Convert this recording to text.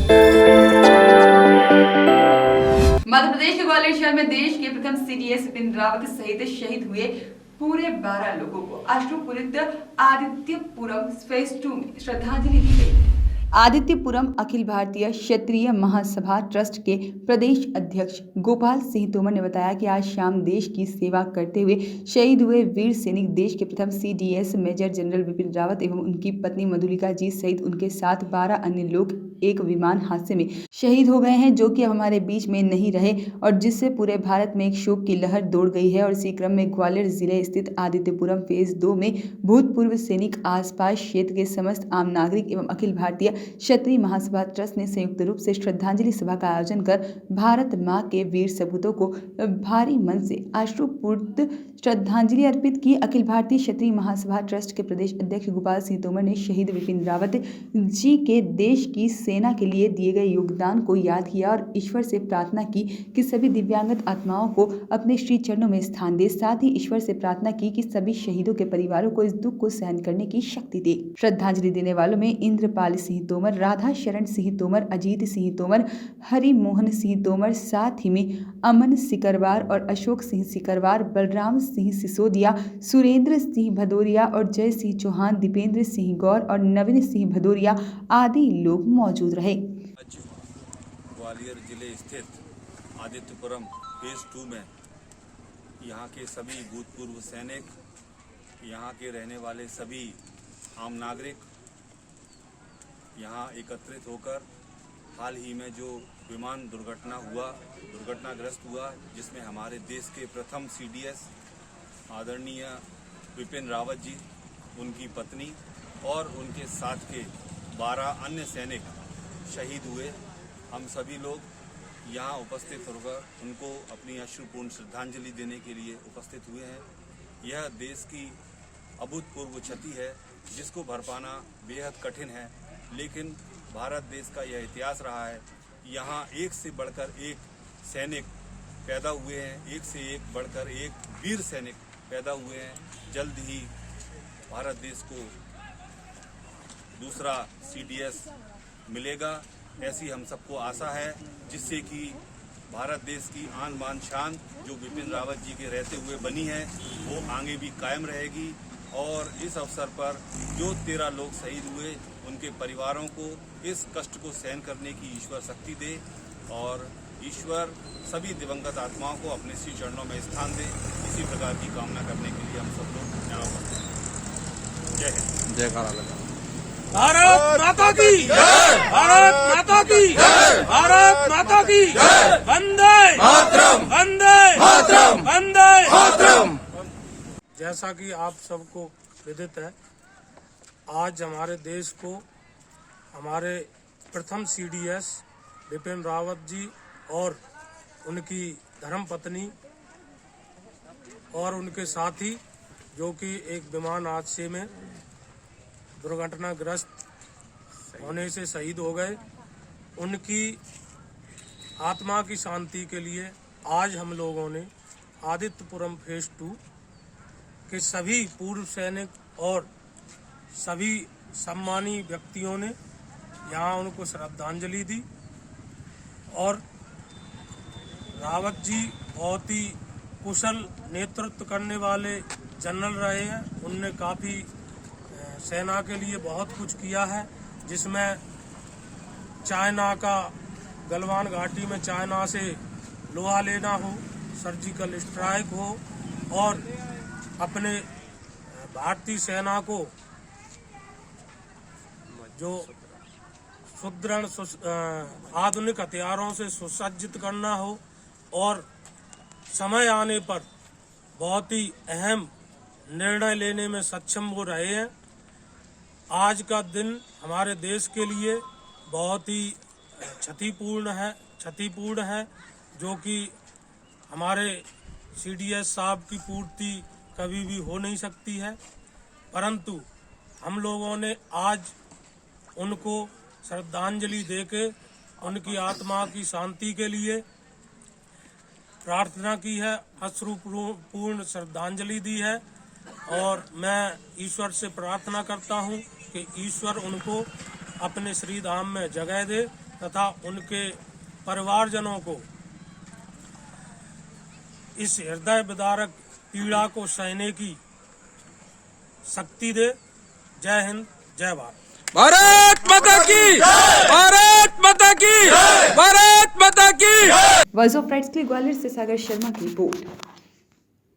मध्य प्रदेश के ग्वालियर शहर में देश के प्रथम सीडीएस विपिन रावत सहित शहीद हुए पूरे 12 लोगों को अश्रुपूरित आदित्यपुरम फेज 2 में श्रद्धांजलि दी गई। आदित्यपुरम अखिल भारतीय क्षत्रिय महासभा ट्रस्ट के प्रदेश अध्यक्ष गोपाल सिंह तोमर ने बताया कि आज शाम देश की सेवा करते हुए शहीद हुए वीर सैनिक देश के प्रथम CDS major general Bipin Rawat एवं उनकी पत्नी मधुलिका जी सहित उनके साथ 12 अन्य लोग एक विमान हादसे में शहीद हो गए हैं, जो कि अब हमारे बीच में नहीं रहे और जिससे पूरे भारत में एक शोक की लहर दौड़ गई है। और इसी क्रम में ग्वालियर जिले स्थित आदित्यपुरम फेज 2 में भूतपूर्व सैनिक, आसपास क्षेत्र के समस्त आम नागरिक एवं अखिल भारतीय क्षत्रिय महासभा ट्रस्ट ने संयुक्त रूप से श्रद्धांजलि सभा का आयोजन कर भारत मां के वीर सपूतों को भारी मन से अश्रुपूरित श्रद्धांजलि अर्पित की। अखिल भारतीय क्षत्रिय महासभा ट्रस्ट के प्रदेश अध्यक्ष गोपाल सिंह तोमर ने शहीद विपिन रावत जी के देश की सेना के लिए दिए गए योगदान को याद किया और ईश्वर से प्रार्थना की कि सभी दिव्यांगत आत्माओं को अपने श्री चरणों में स्थान दे। साथ ही ईश्वर से प्रार्थना की कि सभी शहीदों के परिवारों को इस दुख को सहन करने की शक्ति दे। श्रद्धांजलि देने वालों में इंद्रपाल सिंह तोमर, राधा शरण सिंह तोमर, अजीत सिंह तोमर, हरि मोहन सिंह तोमर, साथ ही में अमन सिकरवार और अशोक सिंह सिकरवार, बलराम सिंह सिसोदिया, सुरेंद्र सिंह भदौरिया और जय सिंह चौहान, दीपेंद्र सिंह गौर और नवीन सिंह भदौरिया आदि लोग मौजूद रहे। ग्वालियर जिले स्थित आदित्यपुरम फेज 2 में यहाँ के सभी भूतपूर्व सैनिक, यहाँ के रहने वाले सभी आम नागरिक यहाँ एकत्रित होकर हाल ही में जो विमान दुर्घटनाग्रस्त हुआ, जिसमें हमारे देश के प्रथम सीडीएस आदरणीय विपिन रावत जी, उनकी पत्नी और उनके साथ के 12 अन्य सैनिक शहीद हुए। हम सभी लोग यहाँ उपस्थित होकर उनको अपनी अश्रुपूर्ण श्रद्धांजलि देने के लिए उपस्थित हुए हैं। यह देश की अभूतपूर्व क्षति है जिसको भर पाना बेहद कठिन है, लेकिन भारत देश का यह इतिहास रहा है। यहाँ एक से बढ़कर एक सैनिक पैदा हुए हैं, एक से एक बढ़कर एक वीर सैनिक पैदा हुए हैं। जल्द ही भारत देश को दूसरा सीडीएस मिलेगा, ऐसी हम सबको आशा है, जिससे कि भारत देश की आन बान शान जो विपिन रावत जी के रहते हुए बनी है वो आगे भी कायम रहेगी। और इस अवसर पर जो 13 लोग शहीद हुए, उनके परिवारों को इस कष्ट को सहन करने की ईश्वर शक्ति दे और ईश्वर सभी दिवंगत आत्माओं को अपने श्री चरणों में स्थान दे। इसी प्रकार की कामना करने के लिए हम सब लोग यहाँ पर हैं। जय हिंद, जय भारत माता की जय, भारत माता की जय, भारत माता की जय, वंदे मातरम, वंदे मातरम, वंदे मातरम। जैसा कि आप सबको विदित है, आज हमारे देश को हमारे प्रथम सीडीएस विपिन रावत जी और उनकी धर्मपत्नी और उनके साथी, जो कि एक विमान हादसे में दुर्घटनाग्रस्त होने से शहीद हो गए, उनकी आत्मा की शांति के लिए आज हम लोगों ने आदित्यपुरम फेज 2 के सभी पूर्व सैनिक और सभी सम्मानी व्यक्तियों ने यहाँ उनको श्रद्धांजलि दी। और रावत जी बहुत ही कुशल नेतृत्व करने वाले जनरल रहे हैं। उनने काफ़ी सेना के लिए बहुत कुछ किया है, जिसमें चाइना का गलवान घाटी में चाइना से लोहा लेना हो, सर्जिकल स्ट्राइक हो और अपने भारतीय सेना को जो सुदृढ़ आधुनिक हथियारों से सुसज्जित करना हो और समय आने पर बहुत ही अहम निर्णय लेने में सक्षम वो रहे हैं। आज का दिन हमारे देश के लिए बहुत ही क्षतिपूर्ण है, जो कि हमारे सीडीएस साहब की पूर्ति कभी भी हो नहीं सकती है, परंतु हम लोगों ने आज उनको श्रद्धांजलि देके उनकी आत्मा की शांति के लिए प्रार्थना की है, अश्रुपूर्ण श्रद्धांजलि दी है। और मैं ईश्वर से प्रार्थना करता हूं कि ईश्वर उनको अपने श्री धाम में जगह दे तथा उनके परिवारजनों को इस हृदय विदारक पीड़ा को सहने की शक्ति दे। जय हिंद, जय भारत। भारत माता की, भारत माता की, भारत माता की। वॉइस ऑफ राइट्स के लिए ग्वालियर से सागर शर्मा की रिपोर्ट।